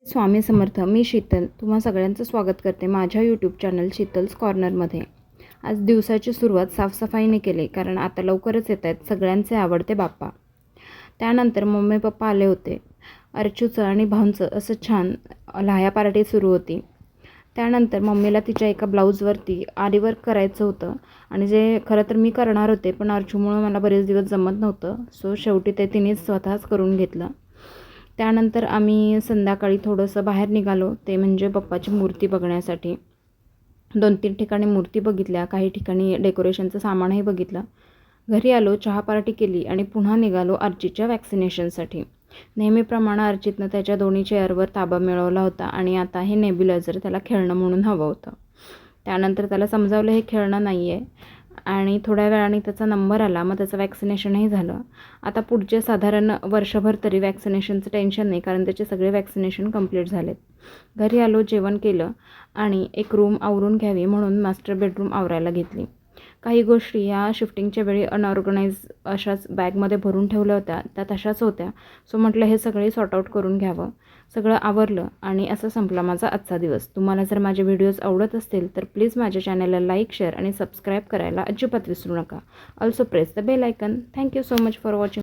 स्वामी समर्थ. मी शीतल तुम्हा सगळ्यांचं स्वागत करते माझ्या यूट्यूब चॅनल शीतल्स कॉर्नरमध्ये. आज दिवसाची सुरुवात साफसफाईने केली, कारण आता लवकरच येत आहेत सगळ्यांचे आवडते बाप्पा. त्यानंतर मम्मी पप्पा आले होते. अर्चूचं आणि भाऊंचं असं छान लाह्या पार्टी सुरू होती. त्यानंतर मम्मीला तिच्या एका ब्लाऊजवरती आरीवर्क करायचं होतं, आणि जे खरं तर मी करणार होते, पण अर्चूमुळं मला बरेच दिवस जमत नव्हतं. सो शेवटी ते तिनेच स्वतःच करून घेतलं. त्यानंतर आम्ही संध्याकाळी थोडंसं बाहेर निघालो, ते म्हणजे बाप्पाची मूर्ती बघण्यासाठी. 2-3 ठिकाणी मूर्ती बघितल्या, काही ठिकाणी डेकोरेशनचं सामानही बघितलं. घरी आलो, चहा पार्टी केली आणि पुन्हा निघालो अर्चितच्या वॅक्सिनेशनसाठी. नेहमीप्रमाणे अर्चितनं त्याच्या दोन्ही चेअरवर ताबा मिळवला होता, आणि आता हे नेब्युलायझर त्याला खेळणं म्हणून हवं होतं. त्यानंतर त्याला समजावलं हे खेळणं नाही आहे, आणि थोड्या वेळाने त्याचा नंबर आला. मग त्याचं वॅक्सिनेशनही झालं. आता पुढचे साधारण वर्षभर तरी वॅक्सिनेशनचं टेन्शन नाही, कारण त्याचे सगळे वॅक्सिनेशन कंप्लीट झालेत. घरी आलो, जेवण केलं आणि एक रूम आवरून घ्यावी म्हणून मास्टर बेडरूम आवरायला घेतली. काही गोष्टी या शिफ्टिंगच्या वेळी अनऑर्गनाईज अशाच बॅगमध्ये भरून ठेवल्या होत्या, त्या तशाच होत्या. सो म्हटलं हे सगळे सॉर्ट आऊट करून घ्यावं. सगळं आवरलं आणि असा संपला माझा आजचा दिवस. तुम्हाला जर माझे व्हिडिओज आवडत असतील तर प्लीज माझ्या चॅनलला लाईक, शेअर आणि सबस्क्राईब करायला अजिबात विसरू नका. Also press the bell icon. Thank you so much for watching.